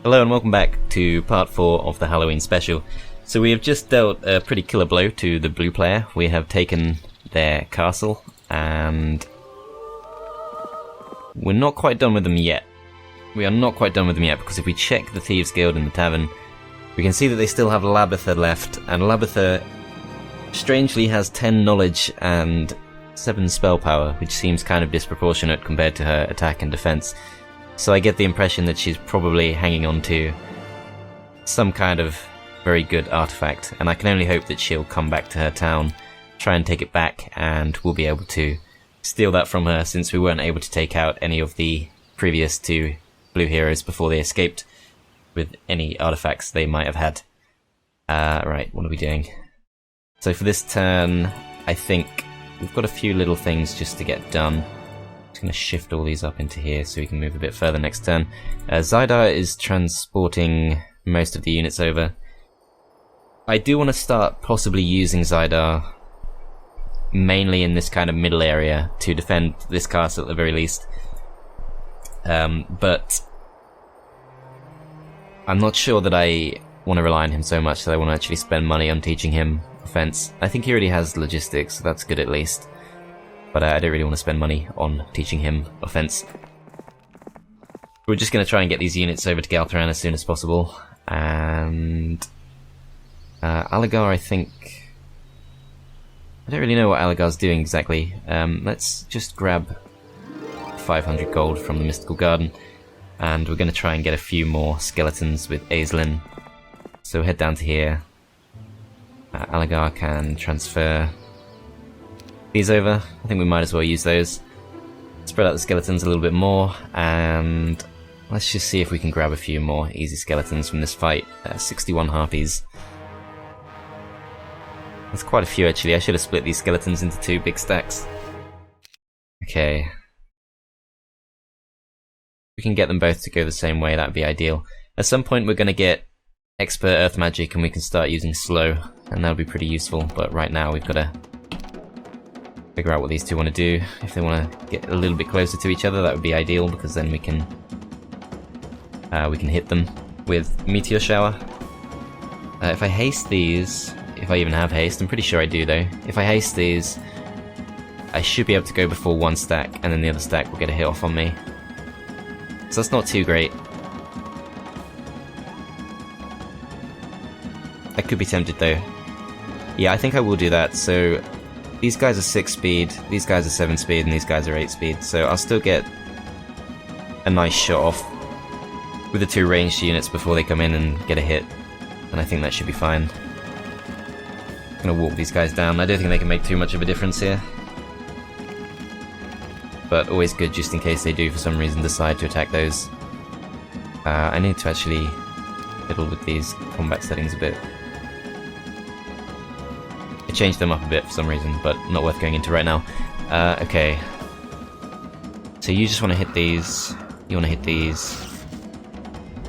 Hello and welcome back to part 4 of the Halloween special. So we have just dealt a pretty killer blow to the blue player. We have taken their castle and we're not quite done with them yet. We are not quite done with them yet because if we check the Thieves Guild in the tavern, we can see that they still have Labitha left, and Labitha strangely has 10 knowledge and 7 spell power, which seems kind of disproportionate compared to her attack and defense. So I get the impression that she's probably hanging on to some kind of very good artifact, and I can only hope that she'll come back to her town, try and take it back, and we'll be able to steal that from her, since we weren't able to take out any of the previous 2 blue heroes before they escaped with any artifacts they might have had. Right, what are we doing? So for this turn, I think we've got a few little things just to get done. Just going to shift all these up into here so we can move a bit further next turn. Zydar is transporting most of the units over. I do want to start possibly using Zydar mainly in this kind of middle area to defend this castle at the very least. But I'm not sure that I want to rely on him so much that I want to actually spend money on teaching him offense. I think he already has logistics, so that's good at least. But I don't really want to spend money on teaching him offense. We're just going to try and get these units over to Galtharan as soon as possible. And Aligar, I think... I don't really know what Aligar's doing exactly. Let's just grab 500 gold from the Mystical Garden. And we're going to try and get a few more skeletons with Aislinn. So head down to here. Aligar can transfer these over. I think we might as well use those. Spread out the skeletons a little bit more, and let's just see if we can grab a few more easy skeletons from this fight. 61 harpies. That's quite a few actually. I should have split these skeletons into 2 big stacks. Okay. We can get them both to go the same way, that would be ideal. At some point we're going to get expert earth magic and we can start using slow, and that'll be pretty useful, but right now we've got to figure out what these 2 want to do. If they want to get a little bit closer to each other, that would be ideal, because then we can hit them with Meteor Shower. If I haste these, if I even have haste, I'm pretty sure I do though. If I haste these, I should be able to go before 1 stack, and then the other stack will get a hit off on me. So that's not too great. I could be tempted though. Yeah, I think I will do that. So these guys are 6 speed, these guys are 7 speed, and these guys are 8 speed, so I'll still get a nice shot off with the 2 ranged units before they come in and get a hit, and I think that should be fine. I'm gonna walk these guys down. I don't think they can make too much of a difference here, but always good just in case they do for some reason decide to attack those. I need to actually fiddle with these combat settings a bit. I changed them up a bit for some reason, but not worth going into right now. Okay. So you just want to hit these, you want to hit these.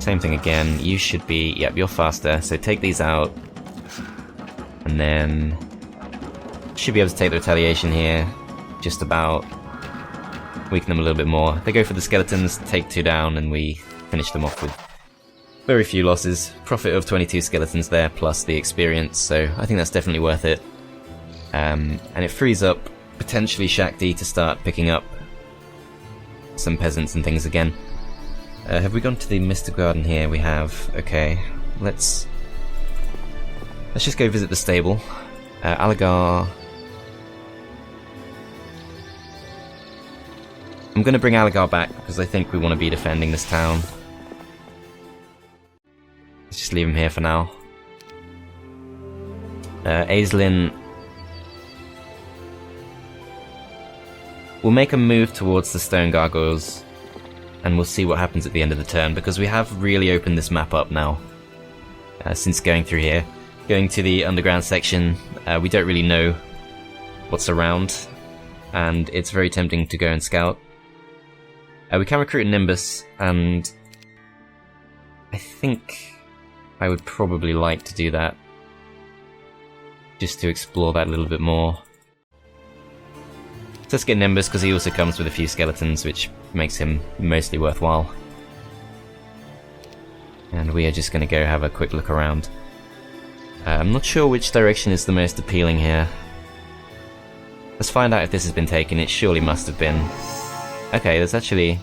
Same thing again, you should be, yep, you're faster, so take these out. And then should be able to take the retaliation here, just about. Weaken them a little bit more. They go for the skeletons, take 2 down, and we finish them off with very few losses. Profit of 22 skeletons there, plus the experience, so I think that's definitely worth it. And it frees up, potentially, Shakti to start picking up some peasants and things again. Have we gone to the Mystical Garden here? We have. Okay, let's just go visit the stable. Aligar... I'm going to bring Aligar back because I think we want to be defending this town. Let's just leave him here for now. Aislinn will make a move towards the stone gargoyles, and we'll see what happens at the end of the turn, because we have really opened this map up now. Since going through here. Going to the underground section, we don't really know what's around, and it's very tempting to go and scout. We can recruit a Nimbus, and I think I would probably like to do that, just to explore that a little bit more. So let's get Nimbus, because he also comes with a few skeletons, which makes him mostly worthwhile. And we are just going to go have a quick look around. I'm not sure which direction is the most appealing here. Let's find out if this has been taken. It surely must have been. Okay, there's actually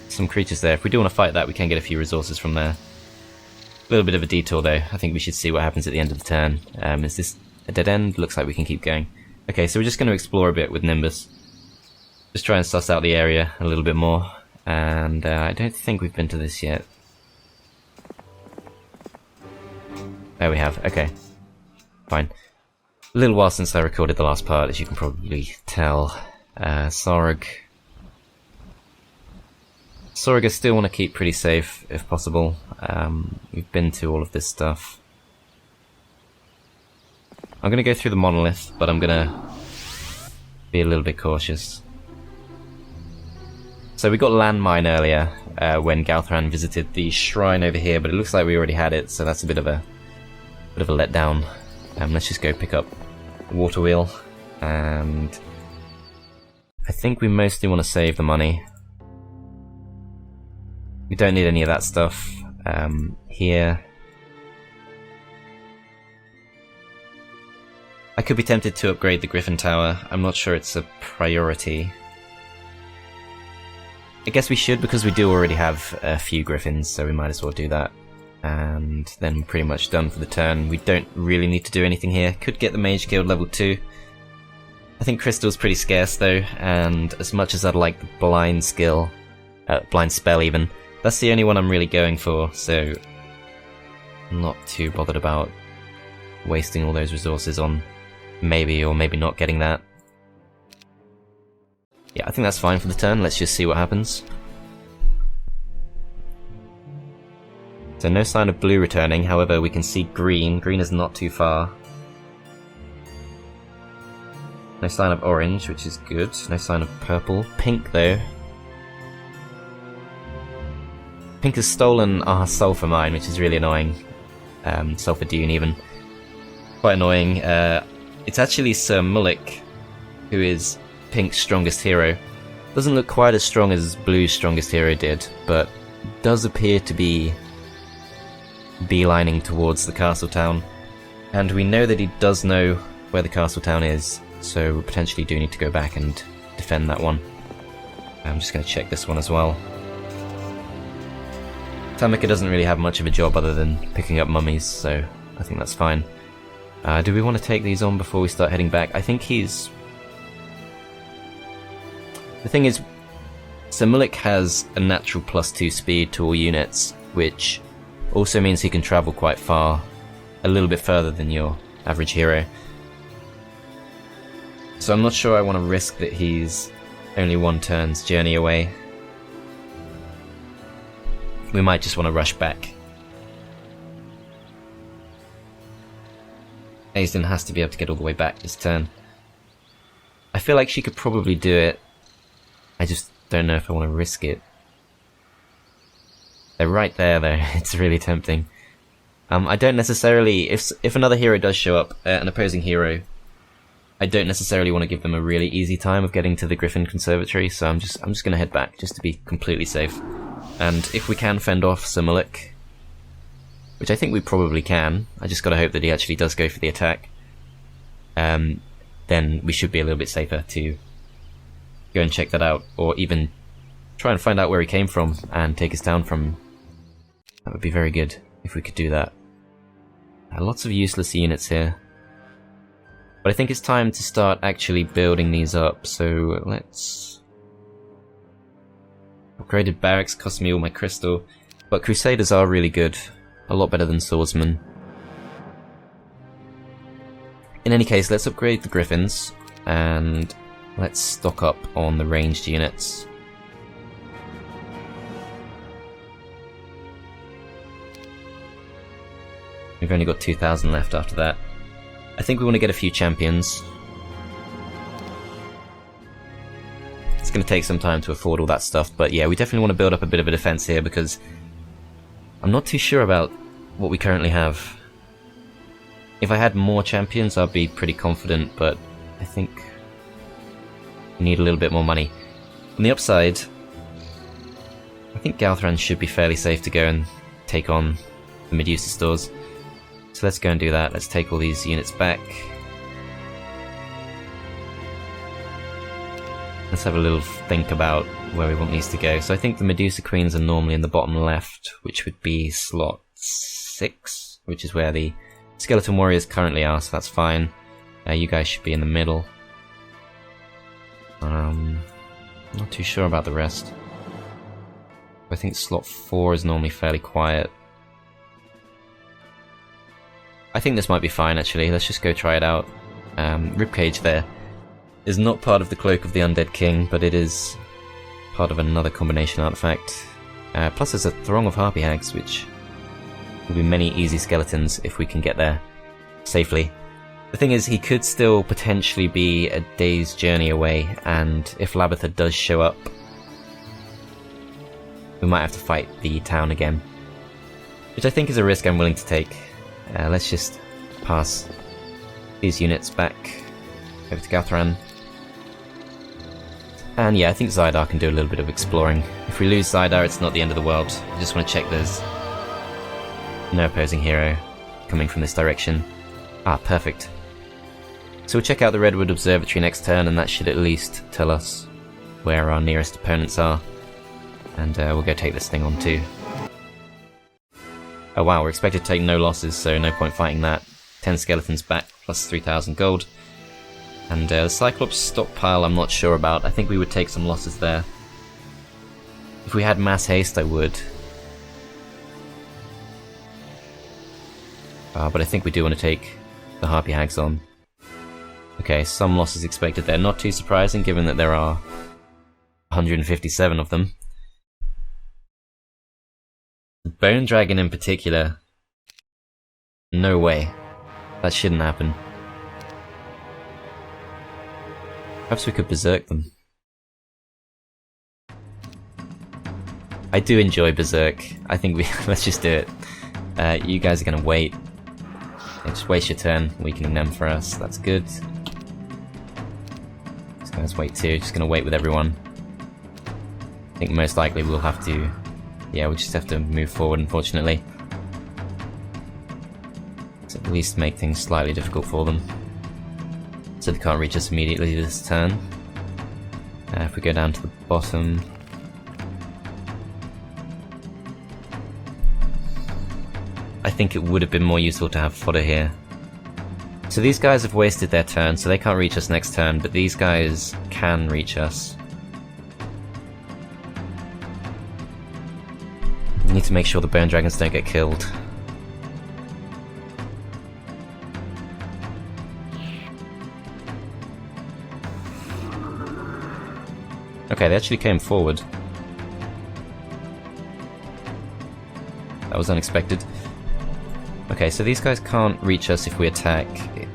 some creatures there. If we do want to fight that, we can get a few resources from there. A little bit of a detour though. I think we should see what happens at the end of the turn. Is this a dead end? Looks like we can keep going. Okay, so we're just going to explore a bit with Nimbus. Just try and suss out the area a little bit more. And I don't think we've been to this yet. There we have, okay. Fine. A little while since I recorded the last part, as you can probably tell. Sorg. Sorg I still want to keep pretty safe, if possible. We've been to all of this stuff. I'm going to go through the monolith, but I'm going to be a little bit cautious. So we got landmine earlier, when Galthran visited the shrine over here, but it looks like we already had it, so that's a bit of a letdown. Let's just go pick up the water wheel, and I think we mostly want to save the money. We don't need any of that stuff here. I could be tempted to upgrade the Griffin Tower. I'm not sure it's a priority. I guess we should, because we do already have a few Griffins, so we might as well do that. And then we're pretty much done for the turn. We don't really need to do anything here. Could get the Mage Guild level 2. I think Crystal's pretty scarce though, and as much as I'd like the Blind skill, Blind spell even, that's the only one I'm really going for, so I'm not too bothered about wasting all those resources on maybe or maybe not getting that. Yeah, I think that's fine for the turn. Let's just see what happens. So no sign of blue returning, however we can see green. Green is not too far. No sign of orange, which is good. No sign of purple. Pink though. Pink has stolen our sulfur mine, which is really annoying. Sulfur dune even. Quite annoying. It's actually Sir Mullick, who is Pink's strongest hero. Doesn't look quite as strong as Blue's strongest hero did, but does appear to be beelining towards the castle town. And we know that he does know where the castle town is, so we potentially do need to go back and defend that one. I'm just going to check this one as well. Tamika doesn't really have much of a job other than picking up mummies, so I think that's fine. Do we want to take these on before we start heading back? I think he's... The thing is, Sir Mullick has a natural +2 speed to all units, which also means he can travel quite far, a little bit further than your average hero. So I'm not sure I want to risk that he's only one turn's journey away. We might just want to rush back. Aisden has to be able to get all the way back this turn. I feel like she could probably do it. I just don't know if I want to risk it. They're right there though, it's really tempting. I don't necessarily, if another hero does show up, an opposing hero, I don't necessarily want to give them a really easy time of getting to the Griffin Conservatory, so I'm just going to head back, just to be completely safe. And if we can fend off Sir Mullick, which I think we probably can, I just gotta hope that he actually does go for the attack, then we should be a little bit safer to go and check that out, or even try and find out where he came from and take his town from him. That would be very good if we could do that. Lots of useless units here. But I think it's time to start actually building these up, so let's... Upgraded barracks cost me all my crystal, but Crusaders are really good. A lot better than Swordsmen. In any case, let's upgrade the Griffins, and let's stock up on the ranged units. We've only got 2,000 left after that. I think we want to get a few champions. It's going to take some time to afford all that stuff, but yeah, we definitely want to build up a bit of a defense here, because I'm not too sure about what we currently have. If I had more champions, I'd be pretty confident, but I think we need a little bit more money. On the upside, I think Galthran should be fairly safe to go and take on the Medusa stores. So let's go and do that. Let's take all these units back. Let's have a little think about where we want these to go. So I think the Medusa Queens are normally in the bottom left, which would be slot 6, which is where the Skeleton Warriors currently are, so that's fine. You guys should be in the middle. Not too sure about the rest. I think slot 4 is normally fairly quiet. I think this might be fine actually, let's just go try it out. Ribcage there is not part of the Cloak of the Undead King, but it is part of another combination artifact. Plus there's a throng of Harpy Hags, which will be many easy skeletons if we can get there safely. The thing is, he could still potentially be a day's journey away, and if Labitha does show up, we might have to fight the town again. Which I think is a risk I'm willing to take. Let's just pass these units back over to Galthran. And yeah, I think Zydar can do a little bit of exploring. If we lose Zydar, it's not the end of the world. I just want to check there's no opposing hero coming from this direction. Ah, perfect. So we'll check out the Redwood Observatory next turn, and that should at least tell us where our nearest opponents are. And we'll go take this thing on too. Oh wow, we're expected to take no losses, so no point fighting that. 10 skeletons back, plus 3,000 gold. And the Cyclops stockpile I'm not sure about. I think we would take some losses there. If we had mass haste, I would. But I think we do want to take the Harpy Hags on. Okay, some losses expected there. Not too surprising, given that there are 157 of them. The Bone Dragon in particular. No way. That shouldn't happen. Perhaps we could berserk them. I do enjoy berserk. I think we let's just do it. You guys are gonna wait. Yeah, just waste your turn, weakening them for us. That's good. These guys wait too. Just gonna wait with everyone. I think most likely we'll have to. Yeah, we'll just have to move forward, unfortunately. So at least make things slightly difficult for them. So they can't reach us immediately this turn. If we go down to the bottom. I think it would have been more useful to have fodder here. So these guys have wasted their turn, so they can't reach us next turn, but these guys can reach us. We need to make sure the Bone Dragons don't get killed. Okay, they actually came forward. That was unexpected. Okay, so these guys can't reach us if we attack.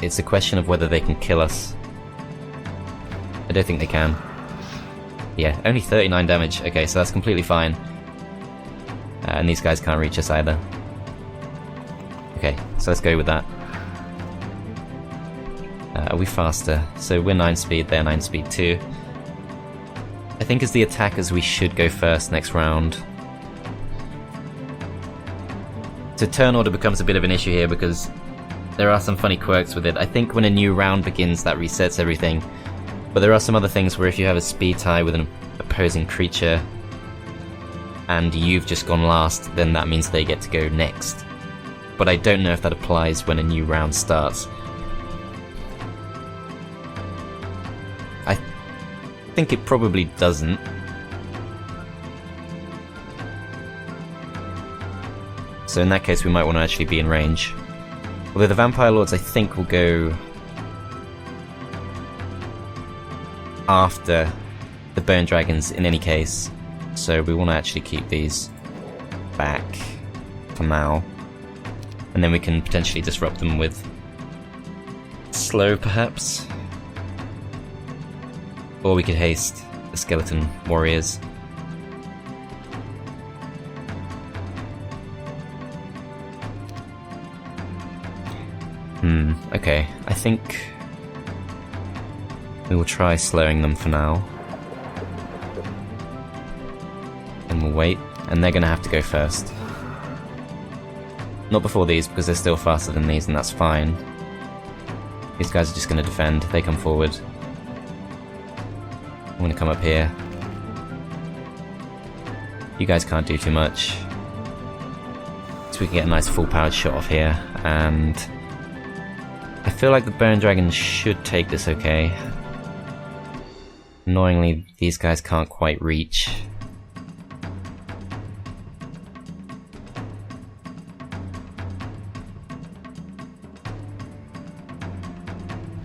It's a question of whether they can kill us. I don't think they can. Yeah, only 39 damage. Okay, so that's completely fine. And these guys can't reach us either. Okay, so let's go with that. Are we faster? So we're 9 speed, they're 9 speed too. I think as the attackers we should go first next round. So turn order becomes a bit of an issue here because there are some funny quirks with it. I think when a new round begins that resets everything. But there are some other things where if you have a speed tie with an opposing creature and you've just gone last, then that means they get to go next. But I don't know if that applies when a new round starts. I think it probably doesn't. So in that case we might want to actually be in range. Although the Vampire Lords I think will go after the Bone Dragons in any case. So we want to actually keep these back for now. And then we can potentially disrupt them with slow perhaps. Or we could haste the Skeleton Warriors. Okay, I think we will try slowing them for now. And we'll wait. and they're going to have to go first. Not before these, because they're still faster than these, and that's fine. These guys are just going to defend. They come forward. I'm going to come up here. You guys can't do too much. So we can get a nice full-powered shot off here, and I feel like the Bone Dragon should take this okay. Annoyingly, these guys can't quite reach.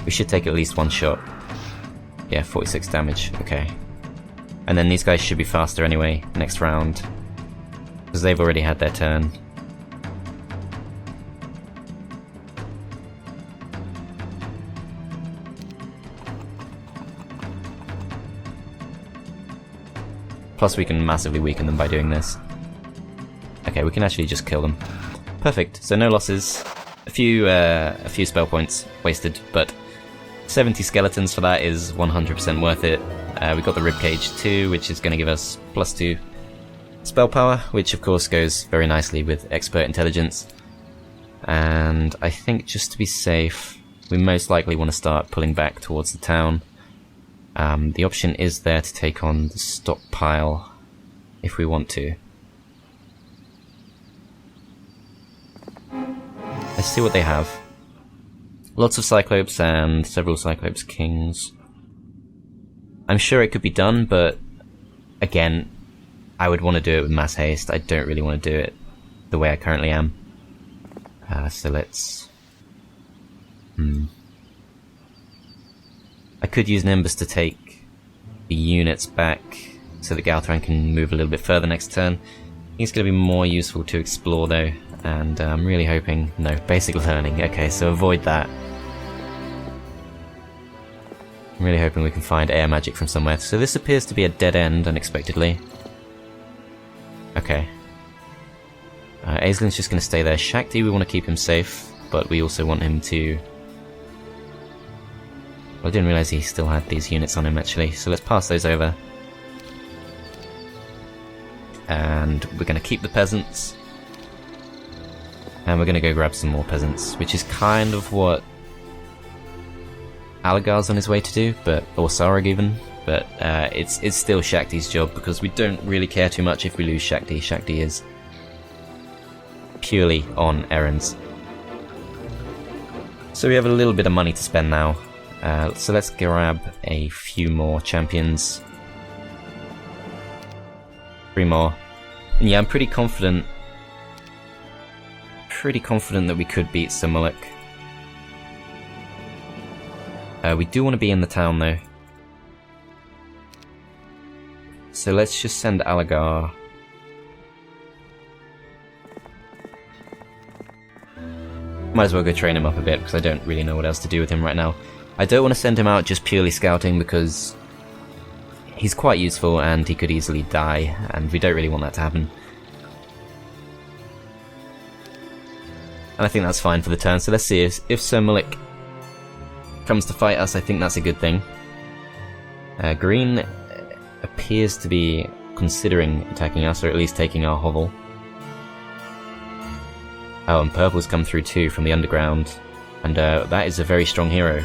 We should take at least one shot. Yeah, 46 damage, okay. And then these guys should be faster anyway, next round. Because they've already had their turn. Plus we can massively weaken them by doing this. Okay, we can actually just kill them. Perfect, so no losses. A few spell points wasted, but 70 skeletons for that is 100% worth it. We got the ribcage too, which is going to give us +2 spell power, which of course goes very nicely with expert intelligence. And I think just to be safe, we most likely want to start pulling back towards the town. The option is there to take on the stockpile if we want to. Let's see what they have. Lots of Cyclopes and several Cyclopes Kings. I'm sure it could be done, but again, I would want to do it with mass haste. I don't really want to do it the way I currently am. So let's... I could use Nimbus to take the units back so that Galthran can move a little bit further next turn. I think it's going to be more useful to explore though, and I'm really hoping... No, basic learning. Okay, so avoid that. I'm really hoping we can find air magic from somewhere. So this appears to be a dead end, unexpectedly. Okay. Aislin's just going to stay there. Shakti, we want to keep him safe, but we also want him to... Well, I didn't realise he still had these units on him, actually. So let's pass those over. And we're going to keep the peasants. And we're going to go grab some more peasants, which is kind of what Alagar's on his way to do, or Sarag even, but it's still Shakti's job, because we don't really care too much if we lose Shakti. Shakti is purely on errands. So we have a little bit of money to spend now, so let's grab a few more champions. 3 more. And yeah, I'm pretty confident that we could beat Sir Mulek. We do want to be in the town though. So let's just send Alagar. Might as well go train him up a bit, because I don't really know what else to do with him right now. I don't want to send him out just purely scouting, because he's quite useful and he could easily die, and we don't really want that to happen. And I think that's fine for the turn, so let's see if Sir Mulek comes to fight us. I think that's a good thing. Green appears to be considering attacking us, or at least taking our hovel. Oh, and purple's come through too from the underground, and that is a very strong hero.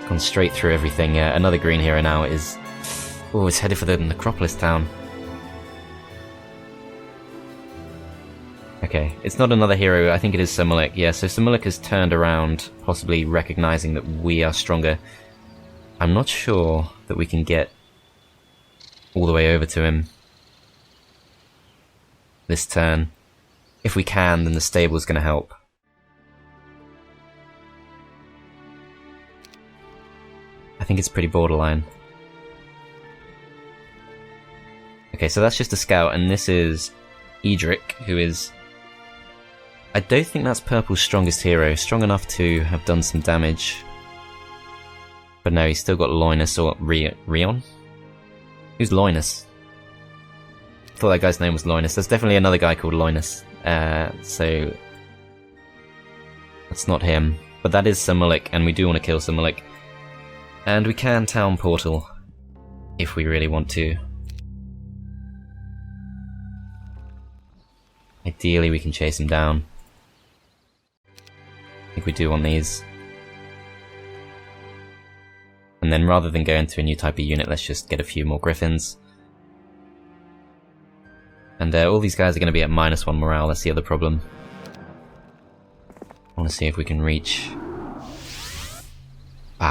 Gone straight through everything. Another green hero now is... Oh, it's headed for the Necropolis town. Okay, it's not another hero, I think it is Sir Mulek. Yeah, so Sir Mulek has turned around, possibly recognizing that we are stronger. I'm not sure that we can get all the way over to him this turn. If we can, then the stable's going to help. I think it's pretty borderline. Okay, so that's just a scout, and this is Edric, who is... I don't think that's Purple's strongest hero. Strong enough to have done some damage. But no, he's still got Loinus or Rion? Who's Loinus? I thought that guy's name was Loinus. There's definitely another guy called Loinus. So... that's not him. But that is Sir Mulek, and we do want to kill Sir Mulek. And we can town portal, if we really want to. Ideally we can chase him down. I think we do want these. And then rather than go into a new type of unit, let's just get a few more griffins. And all these guys are going to be at -1 morale, that's the other problem. I want to see if we can reach...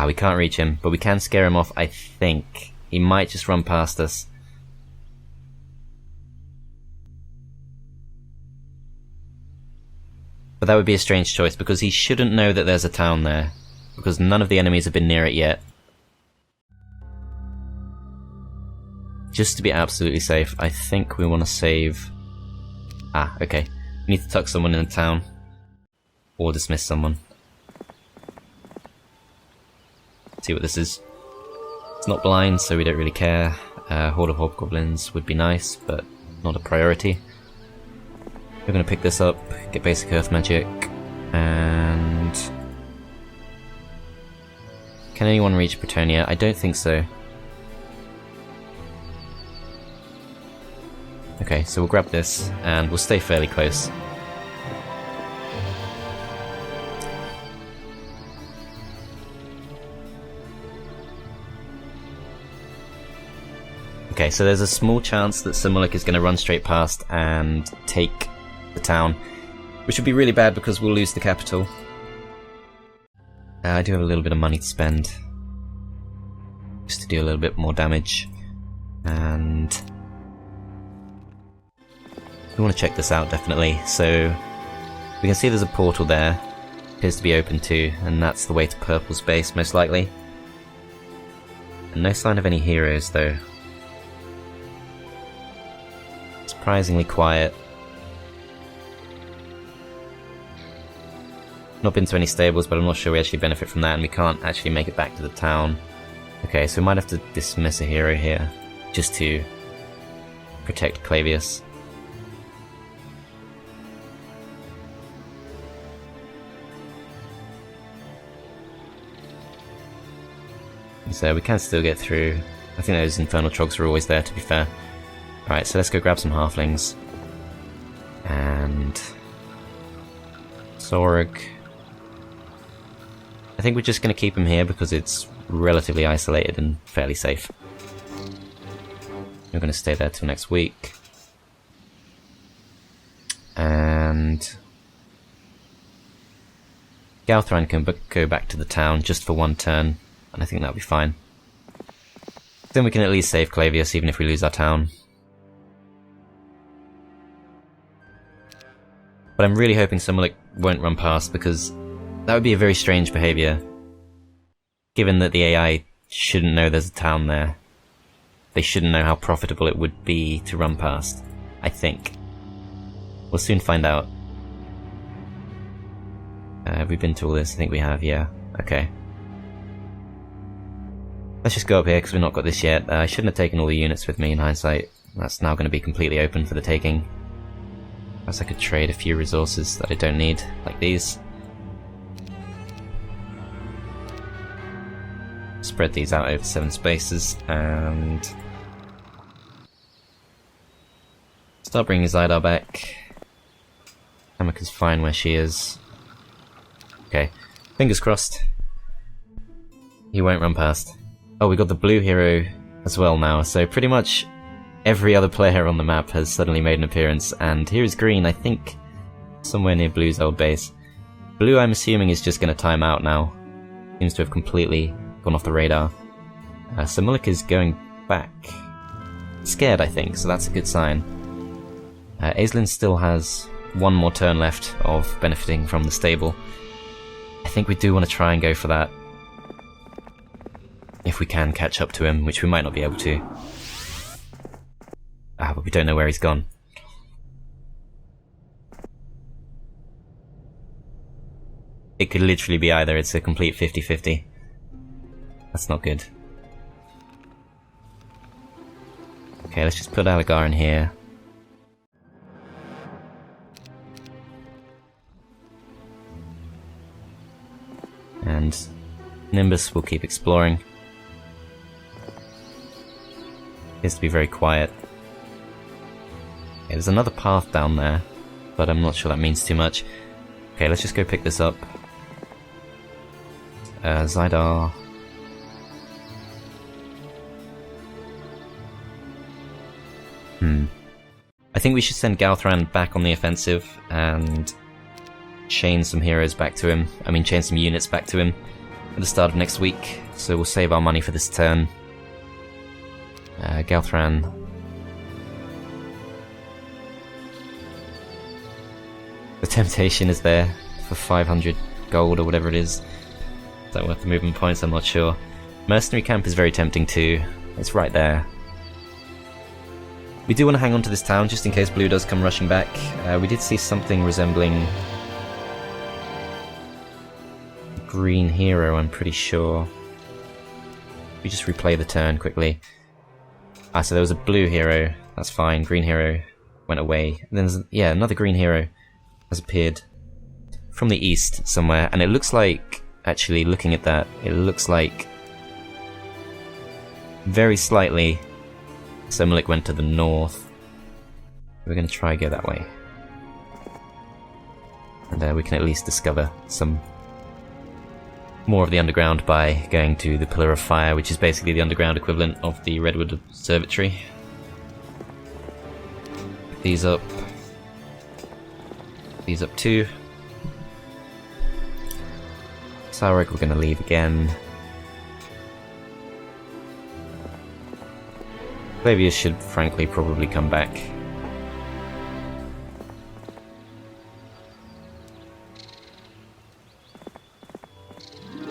we can't reach him, but we can scare him off, I think. He might just run past us. But that would be a strange choice, because he shouldn't know that there's a town there. Because none of the enemies have been near it yet. Just to be absolutely safe, I think we want to save... okay. We need to tuck someone in the town. Or dismiss someone. See what this is. It's not blind, so we don't really care. Horde of hobgoblins would be nice, but not a priority. We're going to pick this up, get basic earth magic, and... Can anyone reach Bretonia? I don't think so. Okay, so we'll grab this, and we'll stay fairly close. Okay, so there's a small chance that Symbolic is going to run straight past and take the town, which would be really bad because we'll lose the capital. I do have a little bit of money to spend, just to do a little bit more damage, and we want to check this out definitely. So we can see there's a portal there, appears to be open too, and that's the way to Purple's base most likely. And no sign of any heroes though. Surprisingly quiet. Not been to any stables, but I'm not sure we actually benefit from that, and we can't actually make it back to the town. Okay, so we might have to dismiss a hero here, just to protect Clavius. So we can still get through. I think those infernal trogs are always there, to be fair. Alright, so let's go grab some halflings. And... Sorg. I think we're just going to keep him here because it's relatively isolated and fairly safe. We're going to stay there till next week. And... Galthran can go back to the town just for one turn, and I think that'll be fine. Then we can at least save Clavius even if we lose our town. But I'm really hoping Symbolic won't run past, because that would be a very strange behaviour. Given that the AI shouldn't know there's a town there. They shouldn't know how profitable it would be to run past, I think. We'll soon find out. Have we been to all this? I think we have, yeah. Okay. Let's just go up here because we've not got this yet. I shouldn't have taken all the units with me in hindsight. That's now going to be completely open for the taking. Perhaps I could trade a few resources that I don't need, like these. Spread these out over 7 spaces, and... start bringing Zydar back. Hamika's fine where she is. Okay, fingers crossed. He won't run past. Oh, we got the blue hero as well now, so pretty much every other player on the map has suddenly made an appearance, and here is green, I think, somewhere near blue's old base. Blue, I'm assuming, is just going to time out now. Seems to have completely gone off the radar. Symbolic is going back. Scared, I think, so that's a good sign. Aislinn still has one more turn left of benefiting from the stable. I think we do want to try and go for that. If we can catch up to him, which we might not be able to. But we don't know where he's gone. It could literally be either. It's a complete 50-50. That's not good. Okay, let's just put Aligar in here. And Nimbus will keep exploring. Appears to be very quiet. Okay, there's another path down there. but I'm not sure that means too much. Okay, let's just go pick this up. Zydar. I think we should send Galthran back on the offensive and chain some heroes back to him. I mean, chain some units back to him at the start of next week. So we'll save our money for this turn. Galthran. The temptation is there for 500 gold or whatever it is. Is that worth the movement points? I'm not sure. Mercenary camp is very tempting too. It's right there. We do want to hang on to this town just in case blue does come rushing back. We did see something resembling green hero, I'm pretty sure. We just replay the turn quickly. Ah, so there was a blue hero. That's fine. Green hero went away. And then there's, yeah, another green hero has appeared from the east somewhere, and it looks like, actually looking at that, it looks like very slightly Semlik went to the north. We're going to try go that way. And we can at least discover some more of the underground by going to the Pillar of Fire, which is basically the underground equivalent of the Redwood Observatory. Pick these up. These up too. Saurik we're going to leave again. Clavius should frankly probably come back.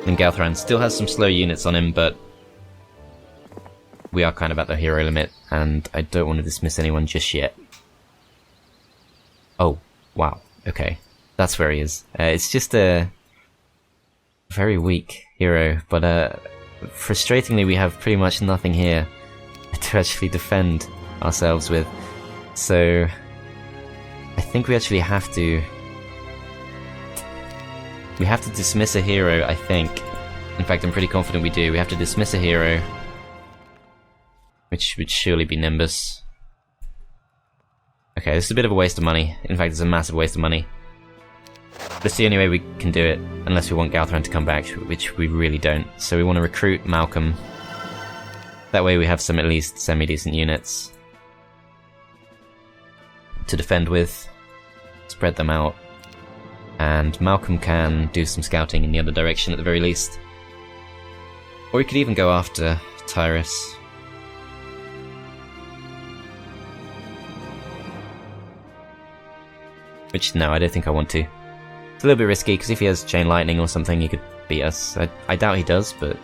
And Galthran still has some slow units on him, but we are kind of at the hero limit, and I don't want to dismiss anyone just yet. Oh, wow, okay. That's where he is. It's just a very weak hero, but frustratingly we have pretty much nothing here to actually defend ourselves with. So I think we actually have to... We have to dismiss a hero, I think. In fact, I'm pretty confident we do. We have to dismiss a hero, which would surely be Nimbus. Okay, this is a bit of a waste of money. In fact, it's a massive waste of money. But it's the only way we can do it, unless we want Galthran to come back, which we really don't. So we want to recruit Malcolm. That way we have some at least semi-decent units to defend with, spread them out, and Malcolm can do some scouting in the other direction at the very least. Or we could even go after Tyrus. Which, no, I don't think I want to. It's a little bit risky, because if he has Chain Lightning or something, he could beat us. I doubt he does, but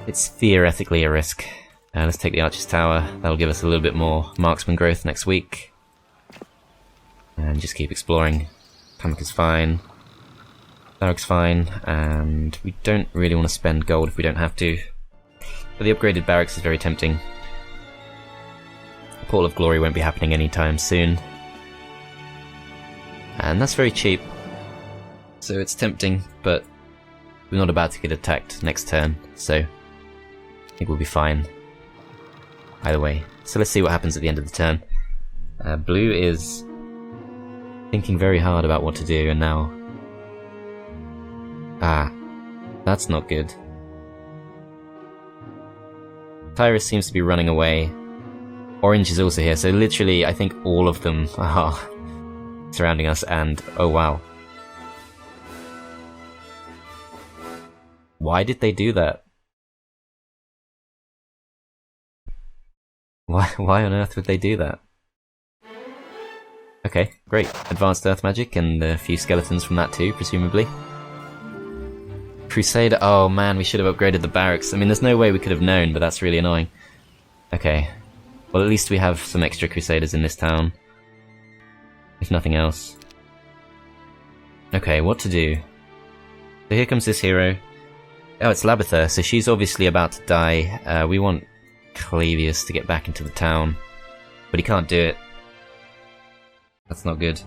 it's theoretically a risk. Let's take the Archer's Tower. That'll give us a little bit more marksman growth next week. And just keep exploring. Pamuk is fine. Tharok's fine. And we don't really want to spend gold if we don't have to. But the upgraded barracks is very tempting. The Portal of Glory won't be happening anytime soon. And that's very cheap. So it's tempting, but we're not about to get attacked next turn, so I think we'll be fine either way. So let's see what happens at the end of the turn. Blue is thinking very hard about what to do, and now... Ah, that's not good. Tyrus seems to be running away. Orange is also here, so literally I think all of them are surrounding us, and oh wow. Why did they do that? Why on earth would they do that? Okay, great. Advanced Earth Magic and a few skeletons from that too, presumably. Crusader, oh man, we should have upgraded the barracks. I mean, there's no way we could have known, but that's really annoying. Okay. Well, at least we have some extra Crusaders in this town. If nothing else. Okay, what to do? So here comes this hero. Oh, it's Labitha, so she's obviously about to die. We want Clavius to get back into the town. But he can't do it. That's not good.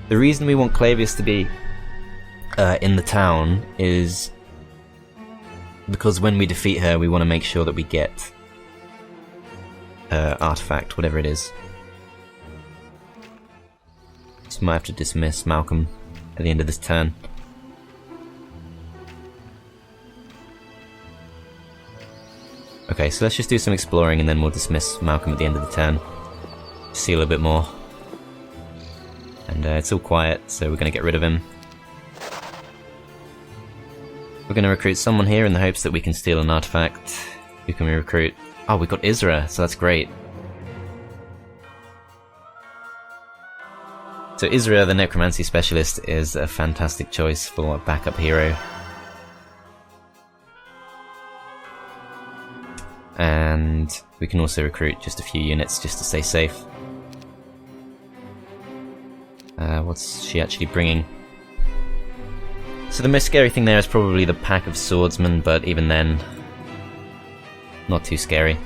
The reason we want Clavius to be in the town is because when we defeat her, we want to make sure that we get artifact, whatever it is. So might have to dismiss Malcolm at the end of this turn. Okay, so let's just do some exploring and then we'll dismiss Malcolm at the end of the turn. See a little bit more. And it's all quiet, so we're going to get rid of him. We're going to recruit someone here in the hopes that we can steal an artifact. Who can we recruit? Oh, we've got Isra, so that's great. So Isra, the Necromancy Specialist, is a fantastic choice for a backup hero. And we can also recruit just a few units just to stay safe. What's she actually bringing? So the most scary thing there is probably the pack of swordsmen, but even then, not too scary.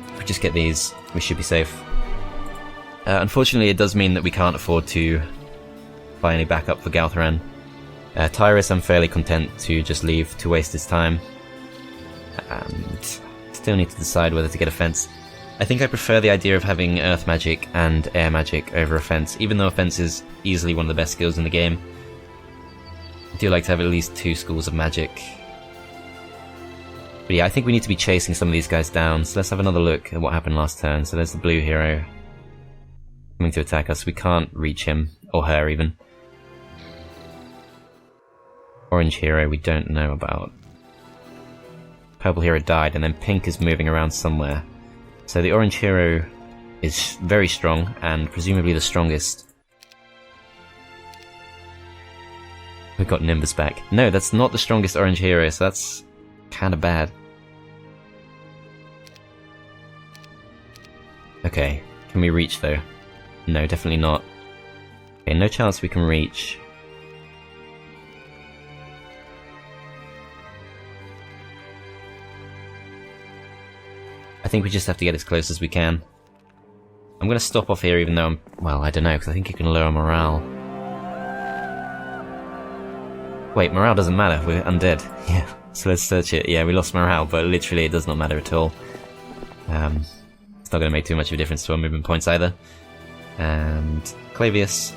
If we just get these, we should be safe. Unfortunately, it does mean that we can't afford to buy any backup for Galtheran. Tyrus, I'm fairly content to just leave to waste his time. And still need to decide whether to get a fence. I think I prefer the idea of having earth magic and air magic over a fence, even though a fence is easily one of the best skills in the game. I do like to have at least 2 schools of magic. But yeah, I think we need to be chasing some of these guys down, so let's have another look at what happened last turn. So there's the blue hero coming to attack us. We can't reach him, or her even. Orange hero we don't know about. Purple hero died, and then pink is moving around somewhere. So the orange hero is very strong, and presumably the strongest. We got Nimbus back. No, that's not the strongest orange hero, so that's kinda bad. Okay, can we reach though? No, definitely not. Okay, no chance we can reach. I think we just have to get as close as we can. I'm going to stop off here even though I'm... well, I don't know, because I think you can lower morale. Wait, morale doesn't matter, we're undead. Yeah, so let's search it. Yeah, we lost morale, but literally it does not matter at all. It's not going to make too much of a difference to our movement points either. And Clavius.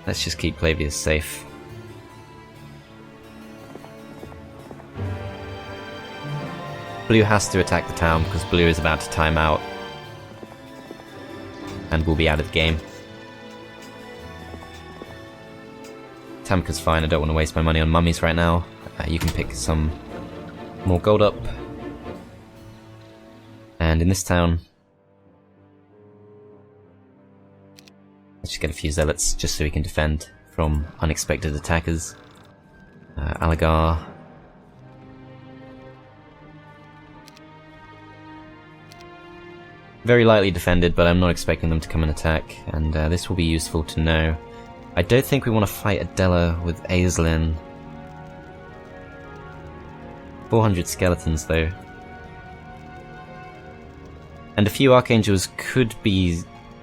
Let's just keep Clavius safe. Blue has to attack the town because blue is about to time out and will be out of the game. Tamka's fine, I don't want to waste my money on mummies right now. You can pick some more gold up. And in this town, let's just get a few zealots just so we can defend from unexpected attackers. Alagar. Very lightly defended, but I'm not expecting them to come and attack, and this will be useful to know. I don't think we want to fight Adela with Aislinn. 400 skeletons though. And a few archangels could be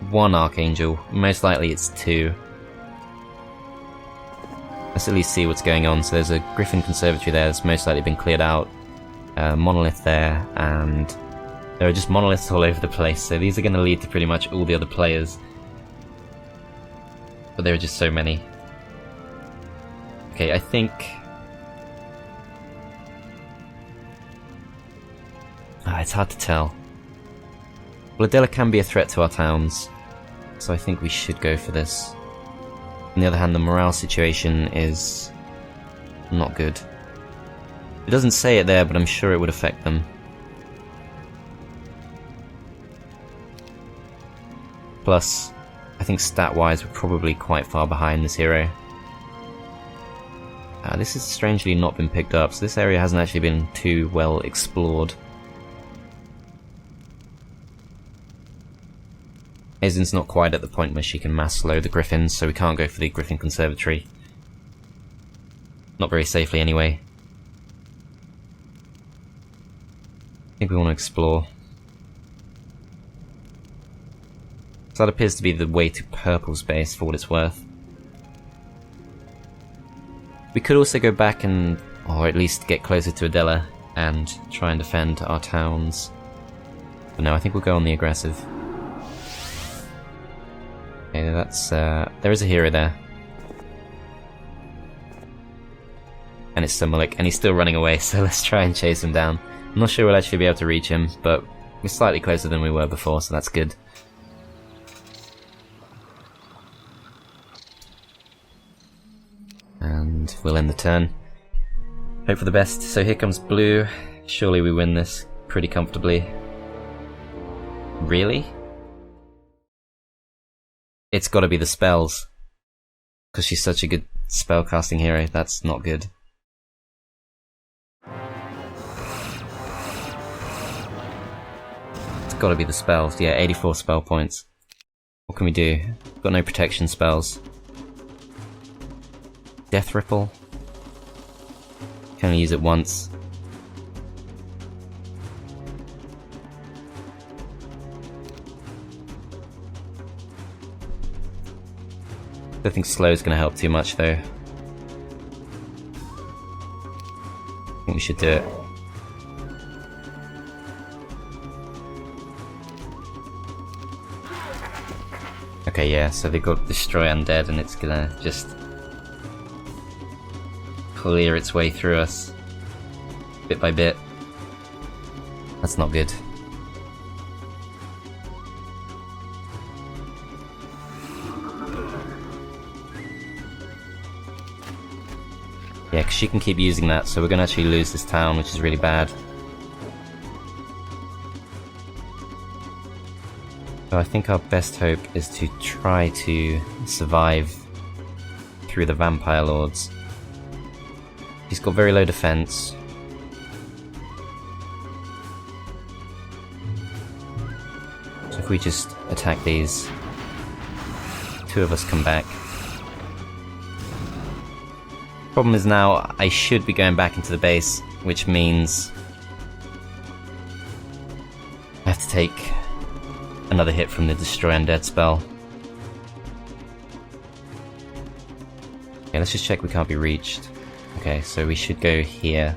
1 archangel, most likely it's 2. Let's at least see what's going on. So there's a Griffin Conservatory there that's most likely been cleared out. Monolith there, and there are just monoliths all over the place, so these are going to lead to pretty much all the other players. But there are just so many. Okay, I think... it's hard to tell. Well, Adela can be a threat to our towns, so I think we should go for this. On the other hand, the morale situation is not good. It doesn't say it there, but I'm sure it would affect them. Plus, I think stat-wise we're probably quite far behind this hero. This has strangely not been picked up, so this area hasn't actually been too well explored. Aislenn's not quite at the point where she can mass slow the Griffins, so we can't go for the Griffin Conservatory. Not very safely anyway. I think we want to explore. So that appears to be the way to purple space, for what it's worth. We could also go back and, or at least get closer to Adela, and try and defend our towns. But no, I think we'll go on the aggressive. Okay, that's, there is a hero there. And it's Simolik, and he's still running away, so let's try and chase him down. I'm not sure we'll actually be able to reach him, but we're slightly closer than we were before, so that's good. And we'll end the turn. Hope for the best. So here comes blue. Surely we win this pretty comfortably. Really? It's gotta be the spells. Because she's such a good spellcasting hero. That's not good. It's gotta be the spells. Yeah, 84 spell points. What can we do? Got no protection spells. Death Ripple. Can only use it once. Don't think slow is going to help too much though. I think we should do it. Okay, yeah, so they got Destroy Undead and it's gonna just clear its way through us bit by bit. That's not good. Yeah, because she can keep using that, so we're going to actually lose this town, which is really bad. So I think our best hope is to try to survive through the Vampire Lords. He's got very low defense. So if we just attack these, two of us come back. Problem is now I should be going back into the base, which means I have to take another hit from the Destroy Undead spell. Okay, let's just check we can't be reached. Okay, so we should go here.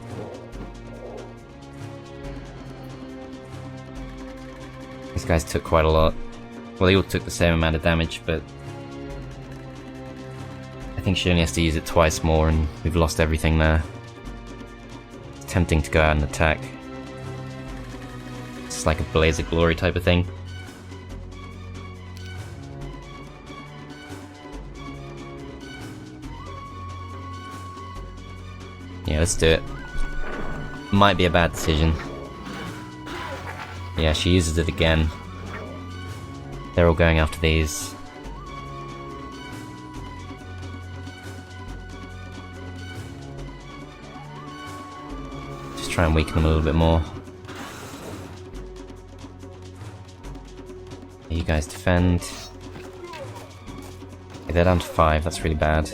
These guys took quite a lot. Well, they all took the same amount of damage, but I think she only has to use it twice more and we've lost everything there. It's tempting to go out and attack. It's like a Blaze of Glory type of thing. Yeah, let's do it. Might be a bad decision. Yeah, she uses it again. They're all going after these. Just try and weaken them a little bit more. You guys defend. Okay, they're down to 5, that's really bad.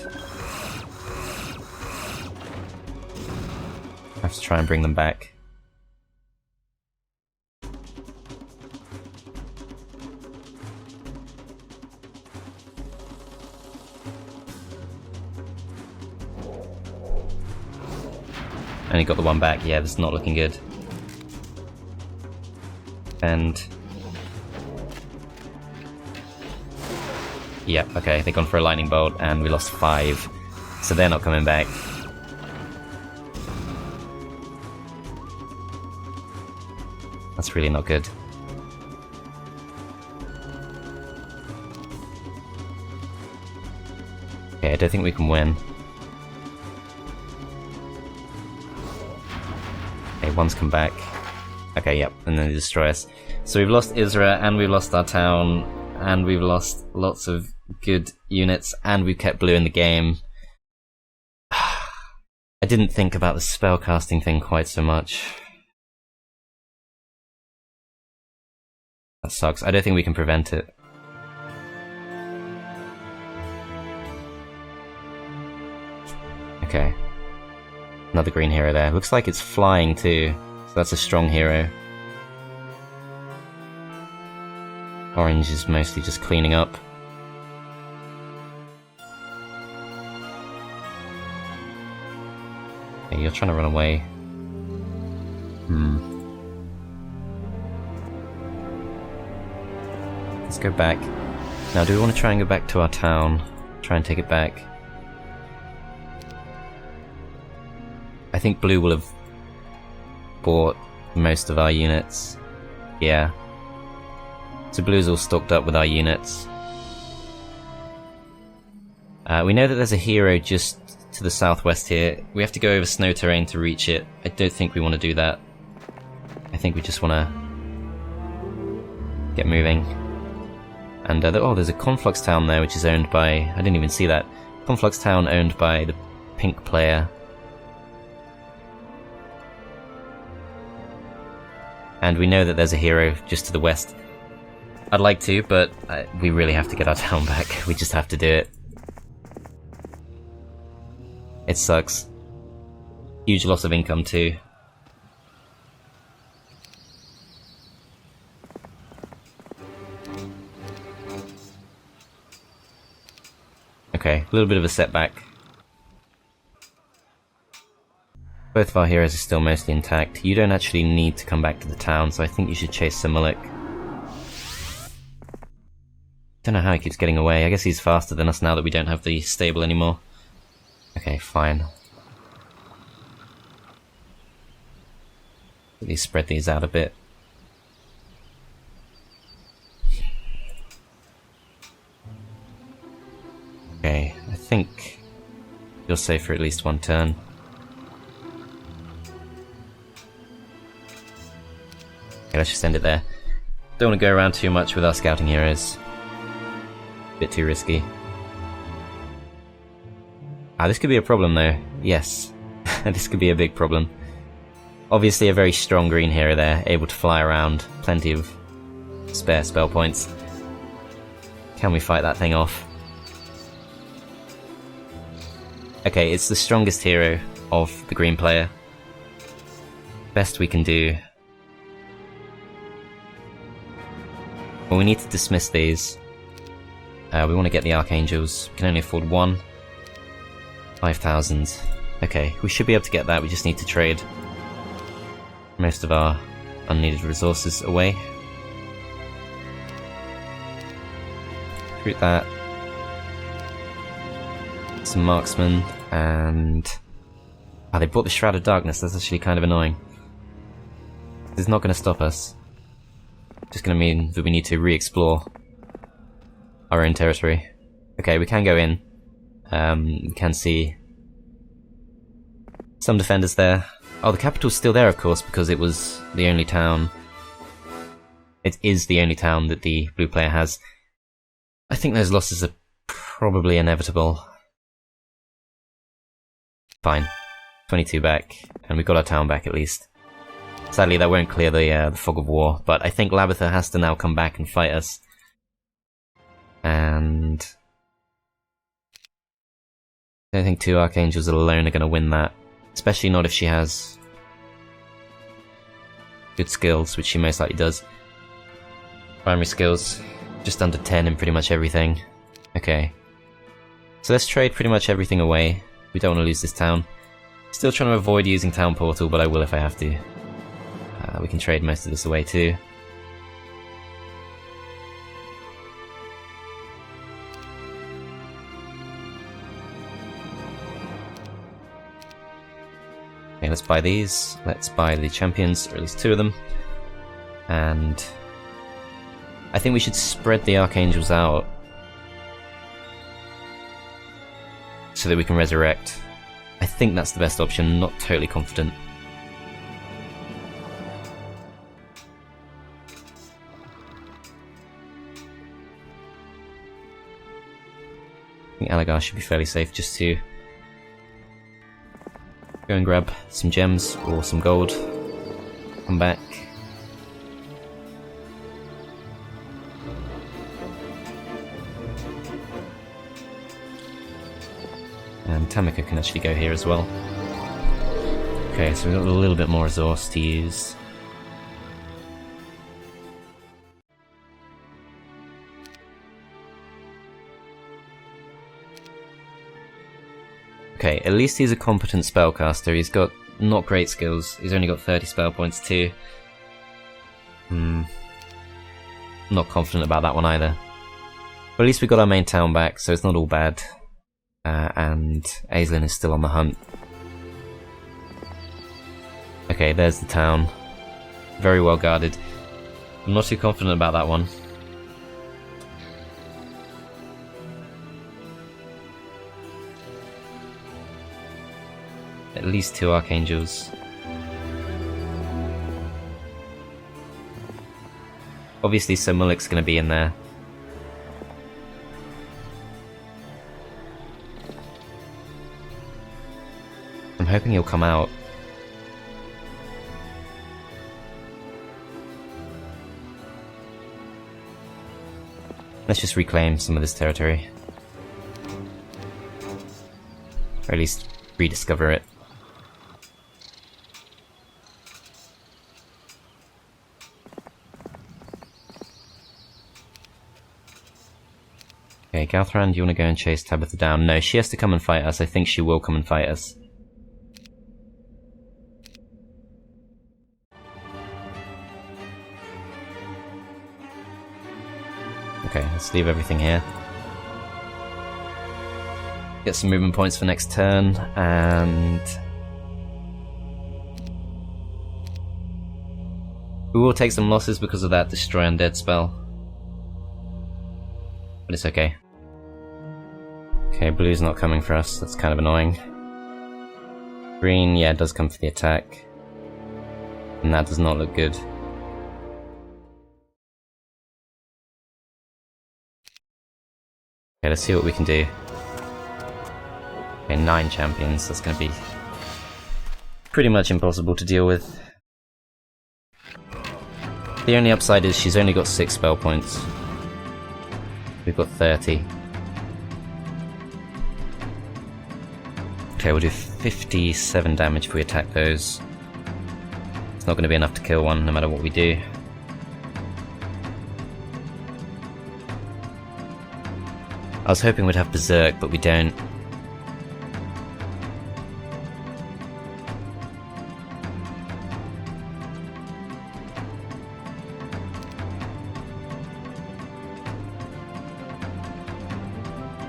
I have to try and bring them back. Only got the one back, yeah, this is not looking good. And yep, okay, they've gone for a lightning bolt and we lost 5. So they're not coming back. That's really not good. Okay, I don't think we can win. Okay, one's come back. Okay, yep, and then they destroy us. So we've lost Isra, and we've lost our town, and we've lost lots of good units, and we've kept blue in the game. I didn't think about the spellcasting thing quite so much. That sucks. I don't think we can prevent it. Okay. Another green hero there. Looks like it's flying too, so that's a strong hero. Orange is mostly just cleaning up. Okay, you're trying to run away. Let's go back. Now, do we want to try and go back to our town? Try and take it back? I think blue will have bought most of our units. Yeah. So blue's all stocked up with our units. We know that there's a hero just to the southwest here. We have to go over snow terrain to reach it. I don't think we want to do that. I think we just want to get moving. And oh, there's a Conflux town there, which is owned by... I didn't even see that. Conflux town owned by the pink player. And we know that there's a hero just to the west. I'd like to, but we really have to get our town back. We just have to do it. It sucks. Huge loss of income too. Okay, a little bit of a setback. Both of our heroes are still mostly intact. You don't actually need to come back to the town, so I think you should chase Simolik. Don't know how he keeps getting away. I guess he's faster than us now that we don't have the stable anymore. Okay, fine. At least spread these out a bit. Okay, I think you're safe for at least one turn. Okay, let's just end it there. Don't want to go around too much with our scouting heroes. Bit too risky. Ah, this could be a problem though. Yes. This could be a big problem. Obviously a very strong green hero there, able to fly around, plenty of spare spell points. Can we fight that thing off? Okay, it's the strongest hero of the green player. Best we can do. Well, we need to dismiss these. We want to get the Archangels. We can only afford one. 5,000. Okay, we should be able to get that, we just need to trade most of our unneeded resources away. Recruit that. Some marksmen, and... Ah, they bought the Shroud of Darkness, that's actually kind of annoying. This is not going to stop us. Just going to mean that we need to re-explore our own territory. Okay, we can go in. You can see some defenders there. Oh, the capital's still there, of course, because it was the only town... It is the only town that the blue player has. I think those losses are probably inevitable. Fine. 22 back, and we got our town back at least. Sadly, that won't clear the fog of war, but I think Labitha has to now come back and fight us. And... I don't think two Archangels alone are going to win that. Especially not if she has good skills, which she most likely does. Primary skills, just under 10 in pretty much everything. Okay. So let's trade pretty much everything away. We don't want to lose this town. Still trying to avoid using Town Portal, but I will if I have to. We can trade most of this away too. Okay, let's buy these. Let's buy the champions, or at least two of them. And I think we should spread the Archangels out so that we can resurrect. I think that's the best option, not totally confident. I think Alagar should be fairly safe just to go and grab some gems or some gold. Come back. And Tamika can actually go here as well. Okay, so we've got a little bit more resource to use. Okay, at least he's a competent spellcaster. He's got not great skills. He's only got 30 spell points too. Not confident about that one either. But at least we got our main town back, so it's not all bad. And Aislinn is still on the hunt. Okay, there's the town. Very well guarded. I'm not too confident about that one. At least 2 Archangels. Obviously Sir Mullick's going to be in there. I'm hoping he'll come out. Let's just reclaim some of this territory. Or at least rediscover it. Okay, Galthran, do you want to go and chase Tabitha down? No, she has to come and fight us. I think she will come and fight us. Okay, let's leave everything here. Get some movement points for next turn, and we will take some losses because of that Destroy Undead spell. But it's okay. Okay, blue's not coming for us, that's kind of annoying. Green, yeah, does come for the attack. And that does not look good. Okay, let's see what we can do. Okay, 9 champions, that's gonna be pretty much impossible to deal with. The only upside is she's only got 6 spell points. We've got 30. Okay, we'll do 57 damage if we attack those. It's not going to be enough to kill one, no matter what we do. I was hoping we'd have Berserk, but we don't.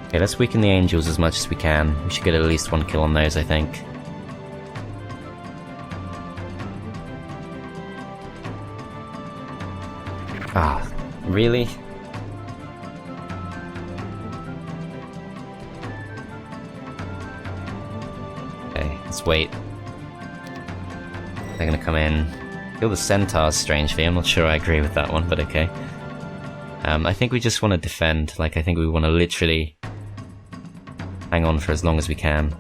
Okay, let's weaken the Angels as much as we can. We should get at least 1 kill on those, I think. Ah, really? Okay, let's wait. They're gonna come in. Kill the Centaurs, strangely. I'm not sure I agree with that one, but okay. I think we just want to defend. Like, I think we want to literally hang on for as long as we can.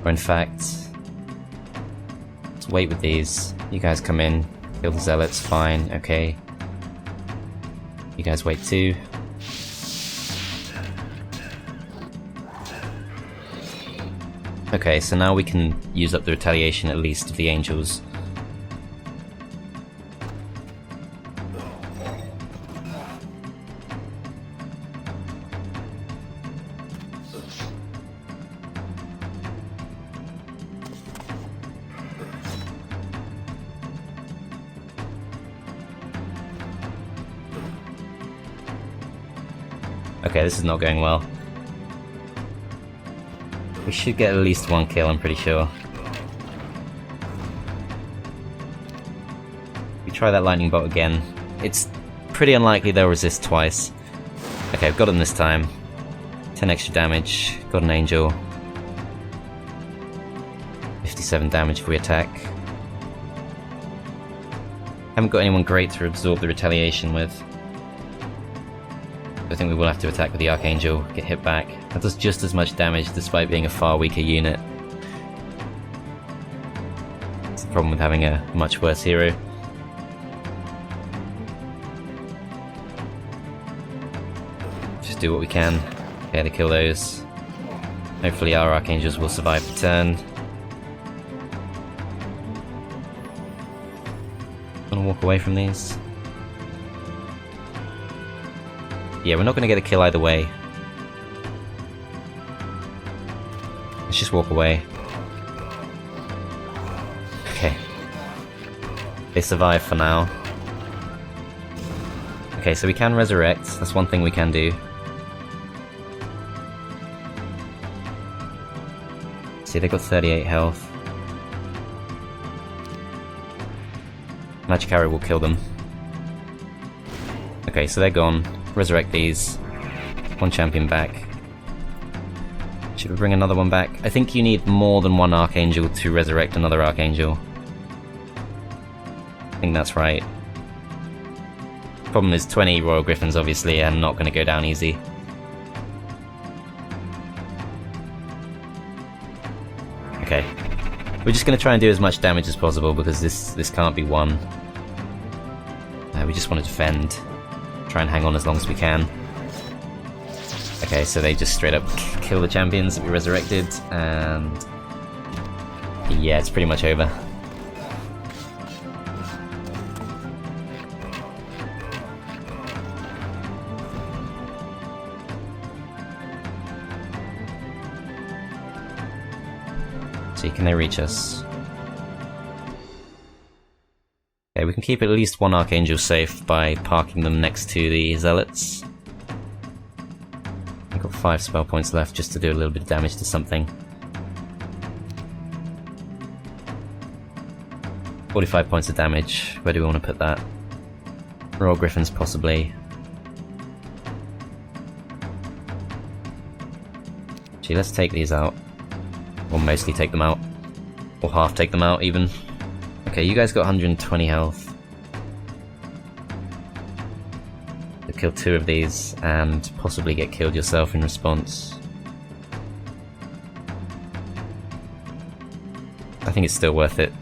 Or in fact, let's wait with these. You guys come in, kill the Zealots, fine, okay. You guys wait too. Okay, so now we can use up the retaliation at least of the Angels. Okay, this is not going well. We should get at least 1 kill, I'm pretty sure. We try that lightning bolt again. It's pretty unlikely they'll resist twice. Okay, I've got them this time. 10 extra damage, got an angel. 57 damage if we attack. Haven't got anyone great to absorb the retaliation with. I think we will have to attack with the Archangel, get hit back. That does just as much damage despite being a far weaker unit. That's the problem with having a much worse hero. Just do what we can. Okay, to kill those. Hopefully our Archangels will survive the turn. Gonna walk away from these. Yeah, we're not going to get a kill either way. Let's just walk away. Okay. They survive for now. Okay, so we can resurrect. That's one thing we can do. See, they got 38 health. Magic Arrow will kill them. Okay, so they're gone. Resurrect these. One champion back. Should we bring another one back? I think you need more than one Archangel to resurrect another Archangel. I think that's right. Problem is 20 Royal Griffins obviously are not going to go down easy. Okay. We're just going to try and do as much damage as possible because this can't be won. We just want to defend. Try and hang on as long as we can. Okay, so they just straight up kill the champions that we resurrected, and yeah, it's pretty much over. See, can they reach us? Okay, we can keep at least one Archangel safe by parking them next to the Zealots. I've got 5 spell points left just to do a little bit of damage to something. 45 points of damage. Where do we want to put that? Royal Griffins, possibly. Actually, let's take these out. Or mostly take them out. Or half take them out, even. Okay, you guys got 120 health. You'll kill 2 of these, and possibly get killed yourself in response. I think it's still worth it.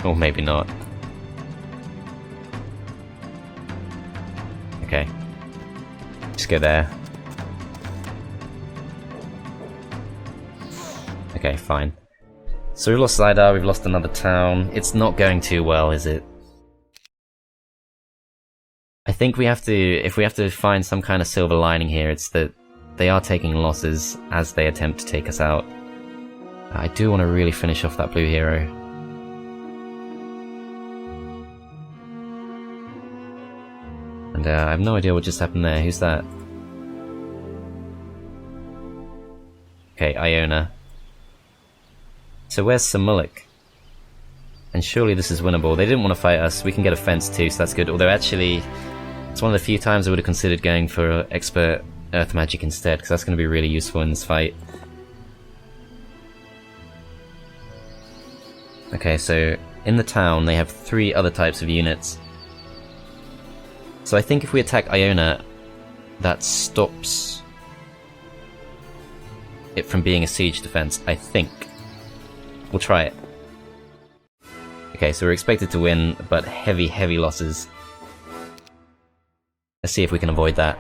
Or maybe not. Okay. Just go there. Okay, fine. So we've lost Zidar, we've lost another town. It's not going too well, is it? I think we have to, if we have to find some kind of silver lining here, it's that they are taking losses as they attempt to take us out. I do want to really finish off that blue hero. And I have no idea what just happened there. Who's that? Okay, Iona. So where's Samulik? And surely this is winnable. They didn't want to fight us. We can get a fence too, so that's good. Although actually, it's one of the few times I would have considered going for expert earth magic instead, because that's going to be really useful in this fight. Okay, so in the town they have 3 other types of units. So I think if we attack Iona, that stops it from being a siege defense, I think. We'll try it. Okay, so we're expected to win, but heavy losses. Let's see if we can avoid that.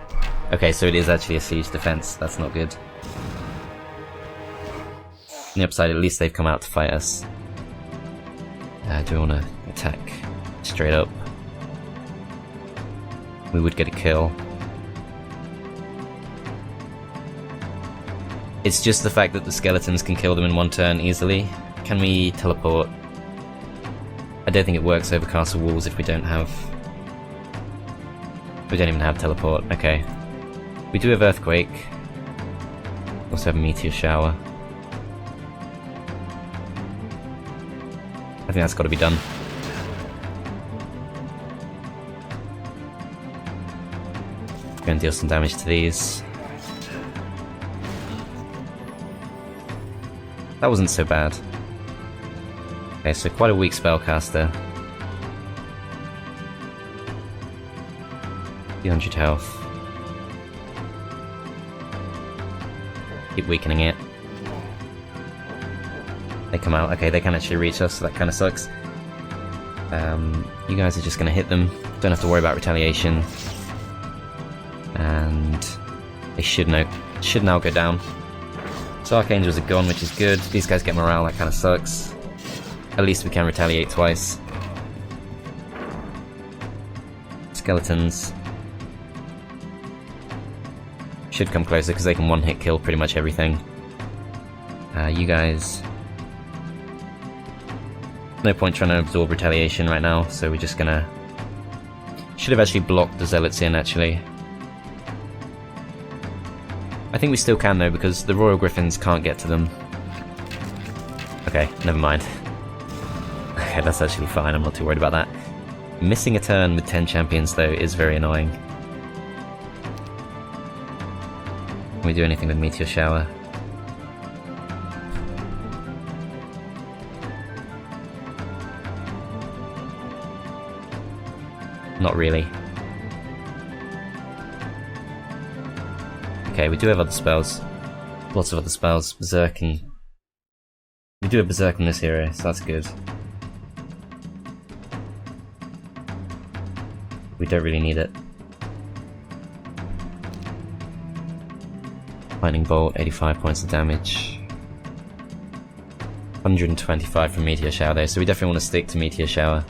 Okay, so it is actually a siege defense. That's not good. On the upside, at least they've come out to fight us. Do we want to attack straight up? We would get a kill. It's just the fact that the skeletons can kill them in one turn easily. Can we teleport? I don't think it works over castle walls if we don't have... We don't even have teleport. Okay. We do have Earthquake. We also have a Meteor Shower. I think that's got to be done. Go and deal some damage to these. That wasn't so bad. Okay, so quite a weak spellcaster. 200 health. Keep weakening it. They come out. Okay, they can actually reach us, so that kind of sucks. You guys are just going to hit them. Don't have to worry about retaliation. And they should now go down. So Archangels are gone, which is good. These guys get morale, that kind of sucks. At least we can retaliate twice. Skeletons. should come closer because they can one-hit kill pretty much everything. You guys... No point trying to absorb retaliation right now, so we're just gonna... Should have actually blocked the zealots in, actually. I think we still can though, because the Royal Griffins can't get to them. Okay, never mind. Okay, that's actually fine, I'm not too worried about that. Missing a turn with 10 champions though is very annoying. Can we do anything with Meteor Shower? Not really. Okay, we do have other spells. Lots of other spells. Berserk and... We do have Berserk on this hero, so that's good. We don't really need it. Lightning Bolt, 85 points of damage. 125 from Meteor Shower though, so we definitely want to stick to Meteor Shower.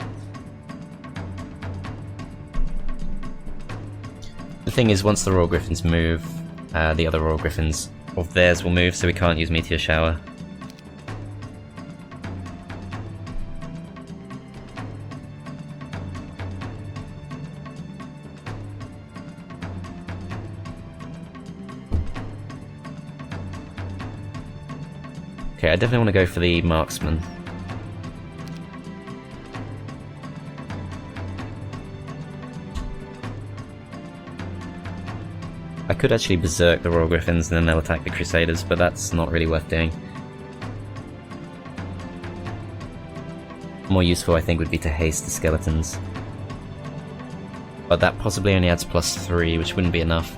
The thing is, once the Royal Griffins move, the other Royal Griffins of theirs will move, so we can't use Meteor Shower. Okay, I definitely want to go for the Marksman. I could actually berserk the Royal Griffins and then they'll attack the Crusaders, but that's not really worth doing. More useful, I think, would be to haste the Skeletons. But that possibly only adds +3, which wouldn't be enough.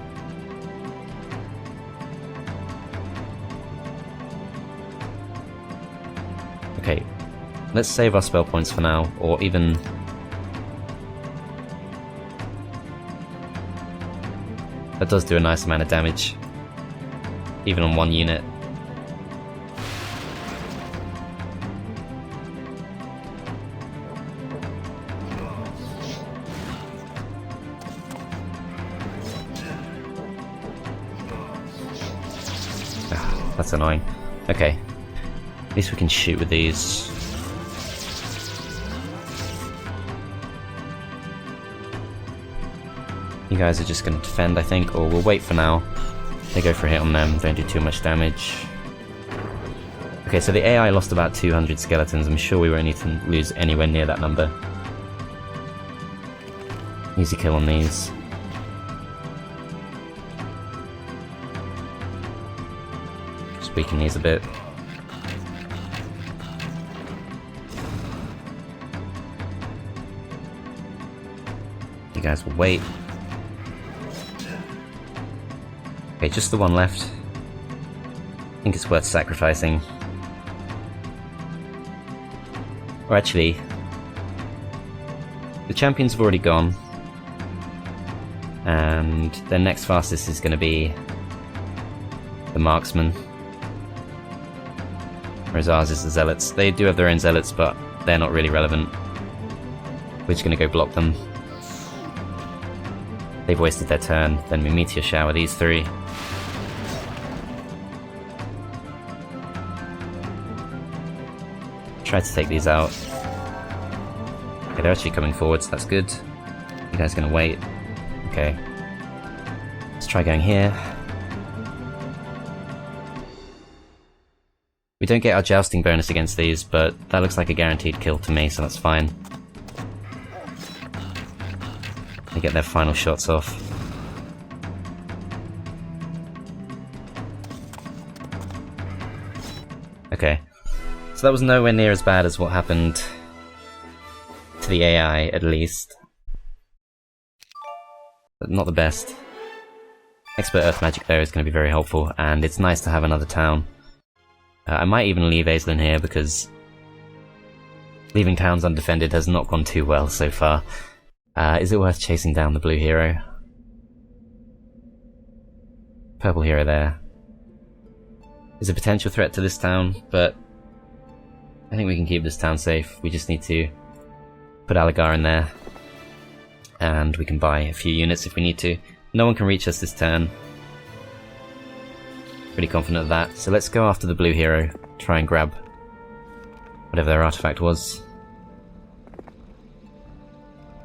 Okay, let's save our spell points for now, or even... That does do a nice amount of damage, even on one unit. That's annoying. Okay, at least we can shoot with these. You guys are just going to defend, I think, or we'll wait for now. They go for a hit on them, don't do too much damage. Okay, so the AI lost about 200 skeletons. I'm sure we won't need to lose anywhere near that number. Easy kill on these. Just weaken these a bit. You guys will wait. Okay, just the one left. I think it's worth sacrificing. Or actually, the champions have already gone, and their next fastest is going to be the Marksman, whereas ours is the Zealots. They do have their own Zealots, but they're not really relevant. We're just going to go block them. They've wasted their turn, then we Meteor Shower these three. Try to take these out. Okay, they're actually coming forward, so that's good. You guys are gonna wait. Okay. Let's try going here. We don't get our jousting bonus against these, but that looks like a guaranteed kill to me, so that's fine. They get their final shots off. Okay. So that was nowhere near as bad as what happened to the AI, at least. But not the best. Expert Earth Magic though is going to be very helpful, and it's nice to have another town. I might even leave Aislinn here, because leaving towns undefended has not gone too well so far. Is it worth chasing down the blue hero? Purple hero there. Is a potential threat to this town, but I think we can keep this town safe. We just need to put Aligar in there, and we can buy a few units if we need to. No one can reach us this turn. Pretty confident of that. So let's go after the blue hero, try and grab whatever their artifact was.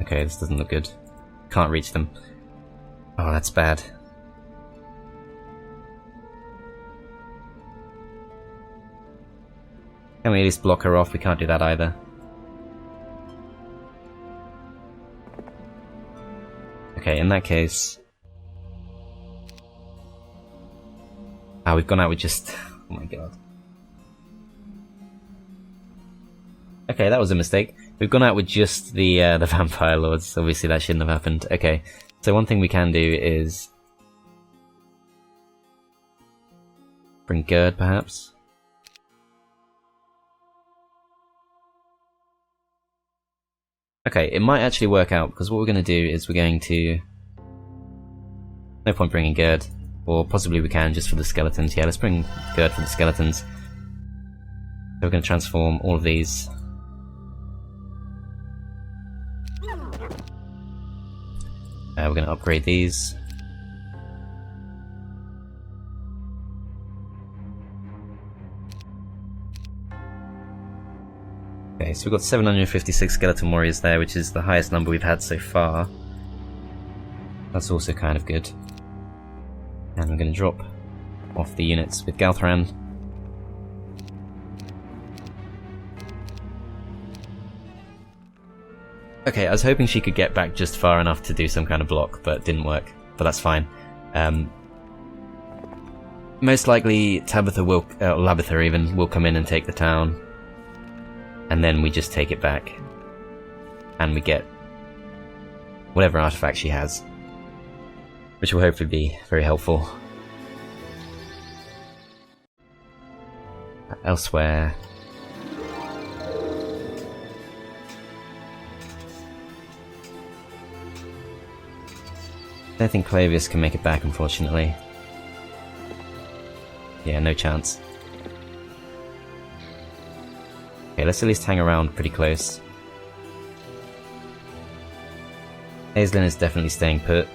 Okay, this doesn't look good. Can't reach them. Oh, that's bad. Can we at least block her off? We can't do that either. Okay, in that case... Ah, we've gone out with just... Oh my god. Okay, that was a mistake. We've gone out with just the Vampire Lords. Obviously that shouldn't have happened. Okay, so one thing we can do is... bring Gerd, perhaps? Okay, it might actually work out, because what we're going to do is we're going to... No point bringing Gerd. Or possibly we can, just for the skeletons. Yeah, let's bring Gerd for the skeletons. So we're going to transform all of these. We're going to upgrade these. Okay, so we've got 756 skeleton warriors there, which is the highest number we've had so far. That's also kind of good. And we're going to drop off the units with Galthran. Okay, I was hoping she could get back just far enough to do some kind of block, but it didn't work. But that's fine. Most likely Tabitha will, Labitha even, will come in and take the town. And then we just take it back. And we get whatever artifact she has. Which will hopefully be very helpful. Elsewhere... I don't think Clavius can make it back, unfortunately. Yeah, no chance. Okay, let's at least hang around pretty close. Aislinn is definitely staying put.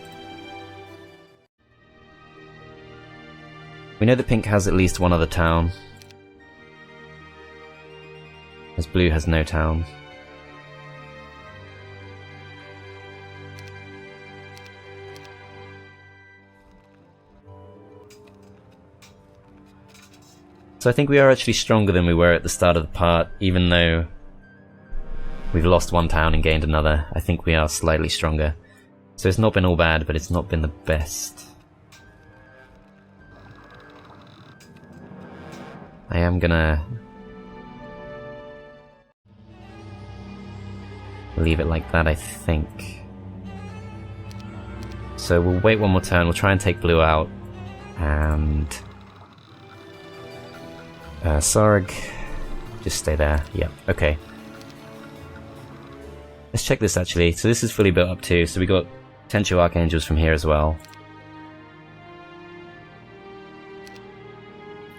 We know that Pink has at least one other town. As Blue has no town. So I think we are actually stronger than we were at the start of the part, even though we've lost one town and gained another. I think we are slightly stronger. So it's not been all bad, but it's not been the best. I am gonna leave it like that, I think. So we'll wait one more turn, we'll try and take Blue out, and... Sarg, just stay there. Yep, okay. Let's check this actually. So this is fully built up too, so we got potential Archangels from here as well.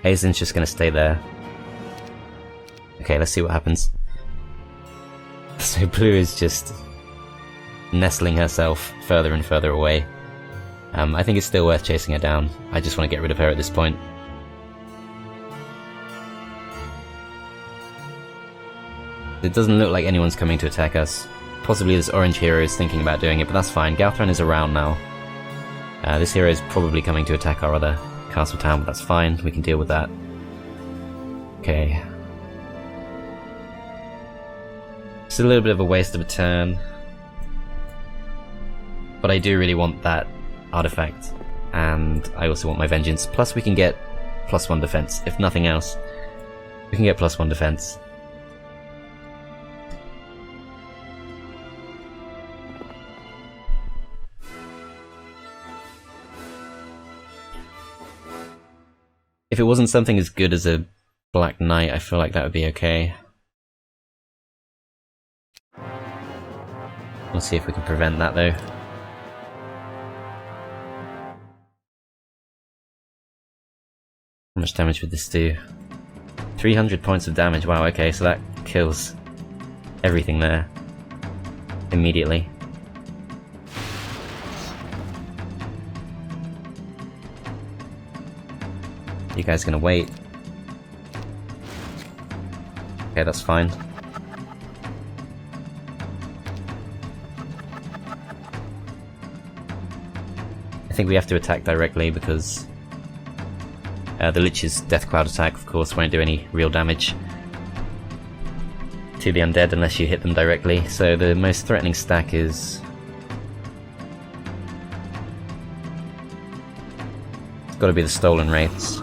Aislinn's just gonna stay there. Okay, let's see what happens. So Blue is just nestling herself further and further away. I think it's still worth chasing her down. I just want to get rid of her at this point. It doesn't look like anyone's coming to attack us. Possibly this orange hero is thinking about doing it, but that's fine. Galthran is around now. This hero is probably coming to attack our other castle town, but that's fine. We can deal with that. Okay. It's a little bit of a waste of a turn. But I do really want that artifact. And I also want my vengeance. Plus we can get +1 defense. If nothing else, we can get +1 defense. If it wasn't something as good as a Black Knight, I feel like that would be okay. We'll see if we can prevent that though. How much damage would this do? 300 points of damage, wow, okay, so that kills everything there. Immediately. You guys gonna wait? Okay, that's fine. I think we have to attack directly because the Lich's Death Cloud attack, of course, won't do any real damage to the undead unless you hit them directly. So the most threatening stack is... it's got to be the Stolen Wraiths.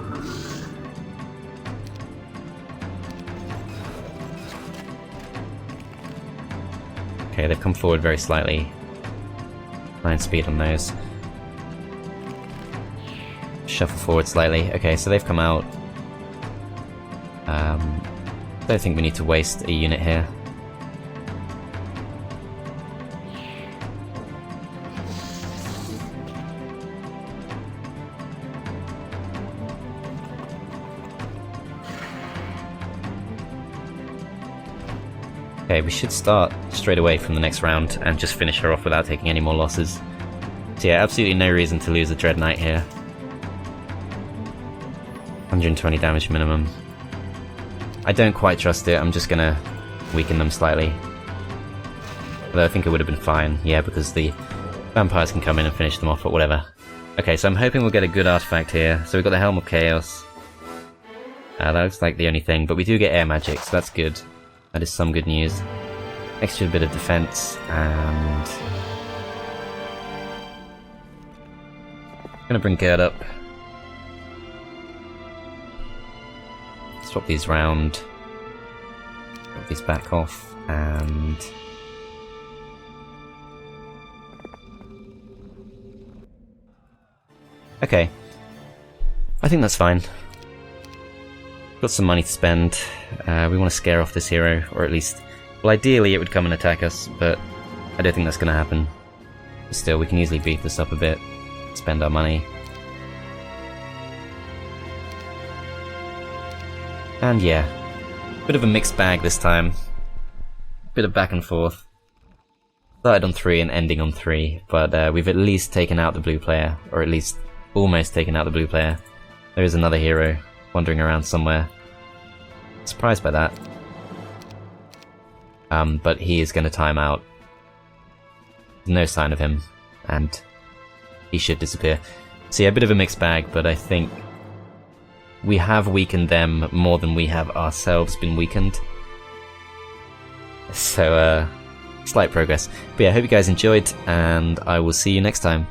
Okay, they've come forward very slightly. 9 speed on those. Shuffle forward slightly. Okay, so they've come out. Don't think we need to waste a unit here. Okay, we should start straight away from the next round and just finish her off without taking any more losses. So yeah, absolutely no reason to lose a Dread Knight here. 120 damage minimum. I don't quite trust it, I'm just gonna weaken them slightly. Although I think it would have been fine, yeah, because the vampires can come in and finish them off, but whatever. Okay, so I'm hoping we'll get a good artifact here. So we've got the Helm of Chaos. That looks like the only thing, but we do get air magic, so that's good. That is some good news. Extra bit of defense, and... I'm gonna bring Gerd up. Swap these round. Drop these back off, and... okay. I think that's fine. Got some money to spend. We want to scare off this hero, or at least... well, ideally it would come and attack us, but I don't think that's going to happen. Still, we can easily beef this up a bit. Spend our money. And yeah, bit of a mixed bag this time. Bit of back and forth. Started on 3 and ending on 3, but we've at least taken out the blue player, or at least almost taken out the blue player. There is another hero wandering around somewhere. Surprised by that. But he is going to time out. No sign of him, and he should disappear. So yeah, a bit of a mixed bag, but I think we have weakened them more than we have ourselves been weakened. So, slight progress. But yeah, I hope you guys enjoyed, and I will see you next time.